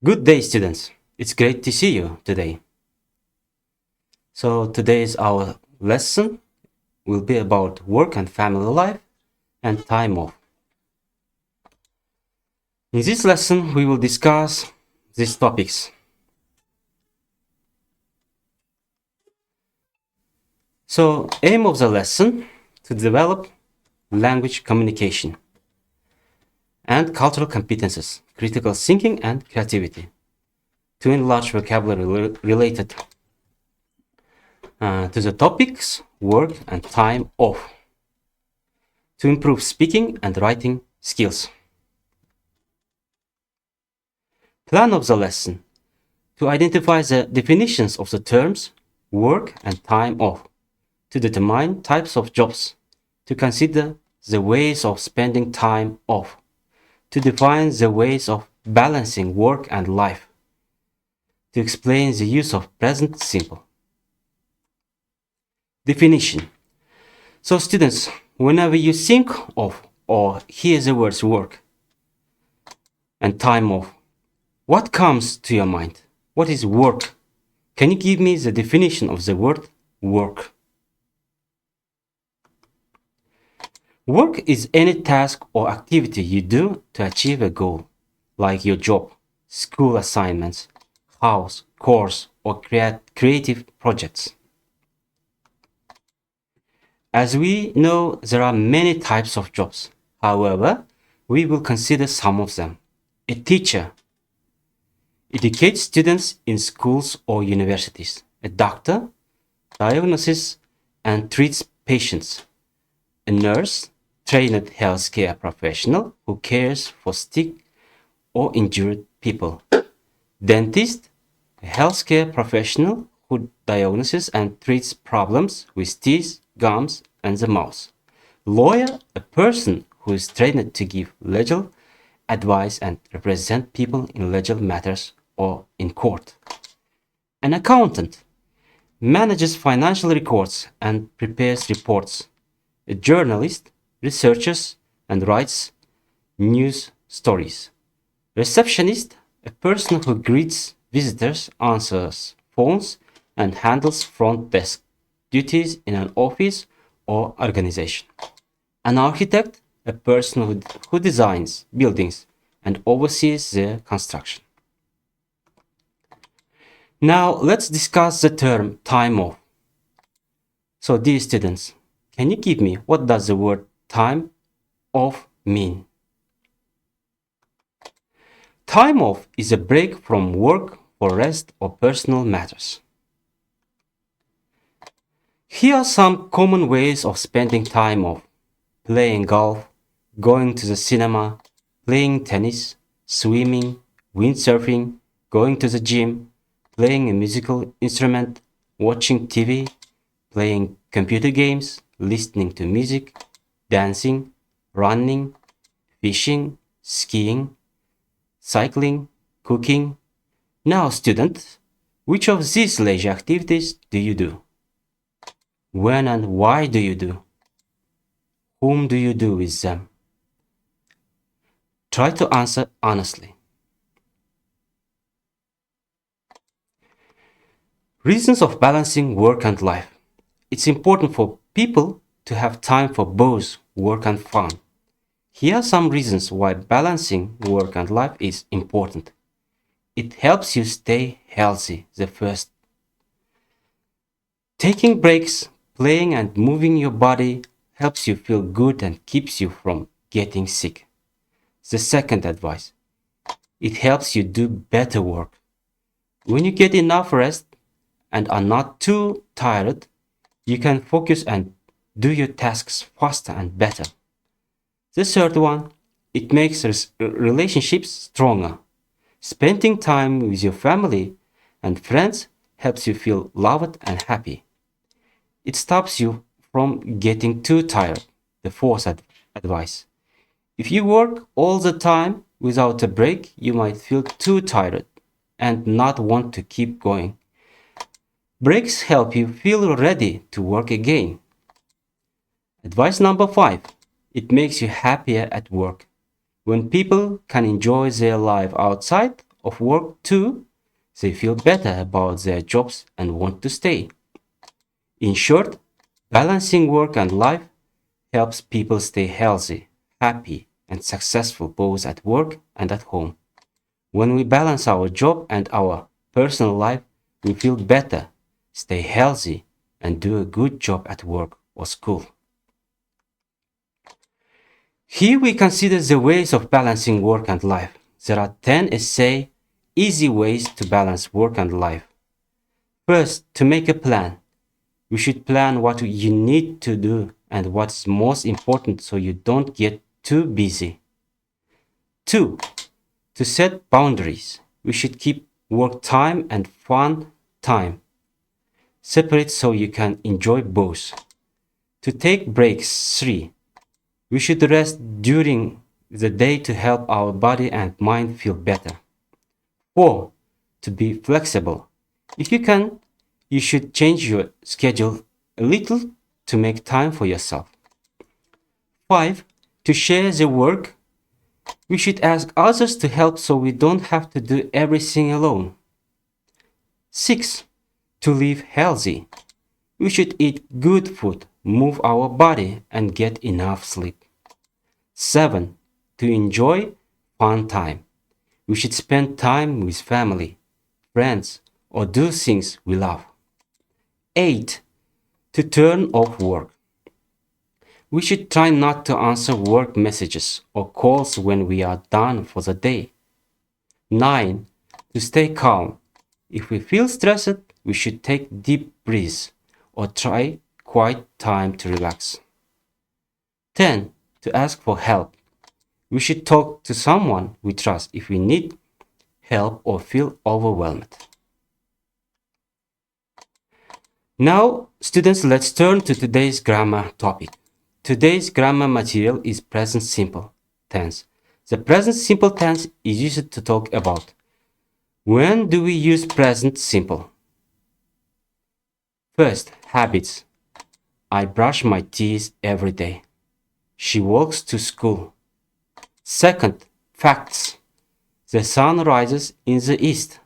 Good day, students. It's great to see you today. So, today's our lesson will be about work and family life and time off. In this lesson, we will discuss these topics. So, aim of the lesson to develop language communication and cultural competences, critical thinking and creativity, to enlarge vocabulary related to the topics work and time off, to improve speaking and writing skills. Plan of the lesson to identify the definitions of the terms work and time off, to determine types of jobs, to consider the ways of spending time off, to define the ways of balancing work and life, to explain the use of present simple. Definition. So students, whenever you think of or hear the words work and time off, what comes to your mind? What is work? Can you give me the definition of the word work? Work is any task or activity you do to achieve a goal, like your job, school assignments, house, course, or creative projects. As we know, there are many types of jobs. However, we will consider some of them. A teacher educates students in schools or universities. A doctor diagnoses and treats patients. A nurse, trained healthcare professional who cares for sick or injured people. Dentist, a healthcare professional who diagnoses and treats problems with teeth, gums, and the mouth. Lawyer, a person who is trained to give legal advice and represent people in legal matters or in court. An accountant manages financial records and prepares reports. A journalist researches and writes news stories. Receptionist, a person who greets visitors, answers phones, and handles front desk duties in an office or organization. An architect, a person who designs buildings and oversees their construction. Now let's discuss the term time off. So dear students, can you give me what does the word time off mean? Time off is a break from work for rest or personal matters. Here are some common ways of spending time off: playing golf, going to the cinema, playing tennis, swimming, windsurfing, going to the gym, playing a musical instrument, watching TV, playing computer games, listening to music, dancing, running, fishing, skiing, cycling, cooking. Now, student, which of these leisure activities do you do? When and why do you do? Whom do you do with them? Try to answer honestly. Reasons of balancing work and life. It's important for people to have time for both work and fun. Here are some reasons why balancing work and life is important. It helps you stay healthy, the first. Taking breaks, playing and moving your body helps you feel good and keeps you from getting sick. The second advice. It helps you do better work. When you get enough rest and are not too tired, you can focus and do your tasks faster and better. The third one, it makes relationships stronger. Spending time with your family and friends helps you feel loved and happy. It stops you from getting too tired. The fourth advice. If you work all the time without a break, you might feel too tired and not want to keep going. Breaks help you feel ready to work again. Advice number 5. It makes you happier at work. When people can enjoy their life outside of work. 2. They feel better about their jobs and want to stay. In short, balancing work and life helps people stay healthy, happy, and successful both at work and at home. When we balance our job and our personal life, we feel better, stay healthy, and do a good job at work or school. Here we consider the ways of balancing work and life. There are 10 easy ways to balance work and life. First, to make a plan. You should plan what you need to do and what's most important so you don't get too busy. 2. To set boundaries. We should keep work time and fun time separate so you can enjoy both. To take breaks. 3. We should rest during the day to help our body and mind feel better. 4. To be flexible. If you can, you should change your schedule a little to make time for yourself. 5. To share the work. We should ask others to help so we don't have to do everything alone. 6. To live healthy. We should eat good food, move our body, and get enough sleep. 7. To enjoy fun time. We should spend time with family, friends, or do things we love. 8. To turn off work. We should try not to answer work messages or calls when we are done for the day. 9. To stay calm. If we feel stressed, we should take deep breaths or try quiet time to relax. 10. To ask for help. We should talk to someone we trust if we need help or feel overwhelmed. Now, students, let's turn to today's grammar topic. Today's grammar material is present simple tense. The present simple tense is used to talk about when do we use present simple. First, habits. I brush my teeth every day. She walks to school. Second, facts. The sun rises in the east.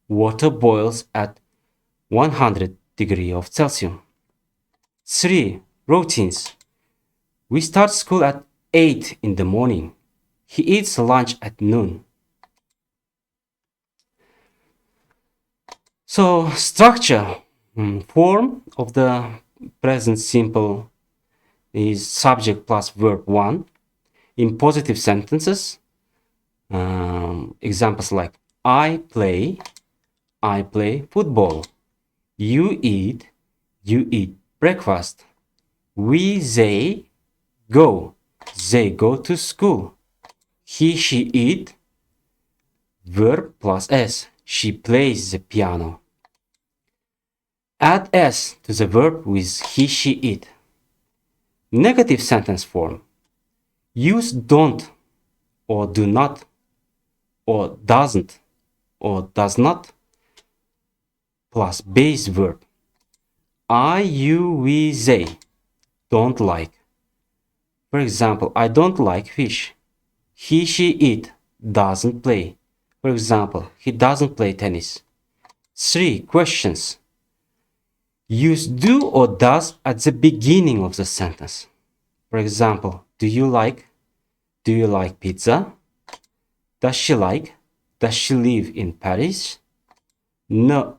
Water boils at 100 degrees of Celsius. 3. Routines. We start school at 8 in the morning. He eats lunch at noon. So, structure, form of the present simple is subject plus verb 1. In positive sentences, examples like I play football. You eat breakfast. They go to school. He, she eat, verb plus s. She plays the piano. Add s to the verb with he, she eat. Negative sentence form. Use don't or do not or doesn't or does not plus base verb. I, you, we, they don't like. For example, I don't like fish. He, she, it doesn't play. For example, he doesn't play tennis. 3. Questions. Use do or does at the beginning of the sentence. For example, do you like pizza? Does she like? Does she live in Paris? No.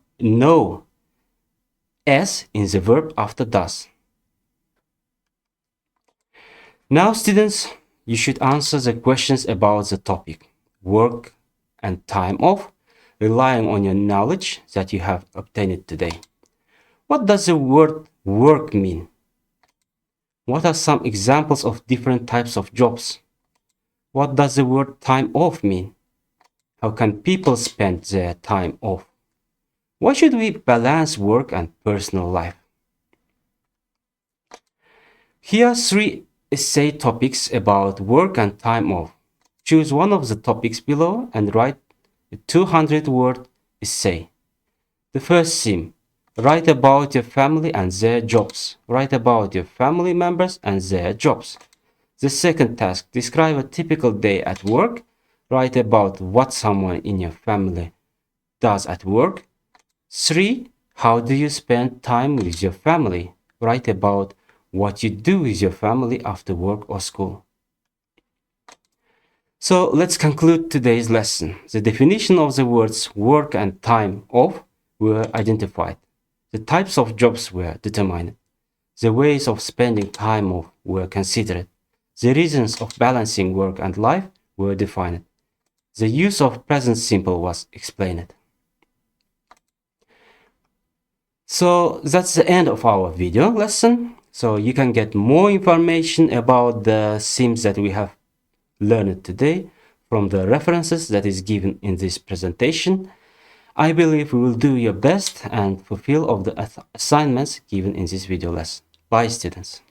S in the verb after does. Now, students, you should answer the questions about the topic, work and time off, relying on your knowledge that you have obtained today. What does the word work mean? What are some examples of different types of jobs? What does the word time off mean? How can people spend their time off? Why should we balance work and personal life? Here are 3 essay topics about work and time off. Choose one of the topics below and write a 200-word essay. The first theme, write about your family and their jobs. Write about your family members and their jobs. The second task, describe a typical day at work. Write about what someone in your family does at work. 3. How do you spend time with your family? Write about what you do with your family after work or school. So let's conclude today's lesson. The definition of the words work and time off were identified. The types of jobs were determined. The ways of spending time off were considered. The reasons of balancing work and life were defined. The use of present simple was explained. So that's the end of our video lesson. So you can get more information about the themes that we have learned today from the references that is given in this presentation. I believe you will do your best and fulfill all the assignments given in this video lesson. Bye, students.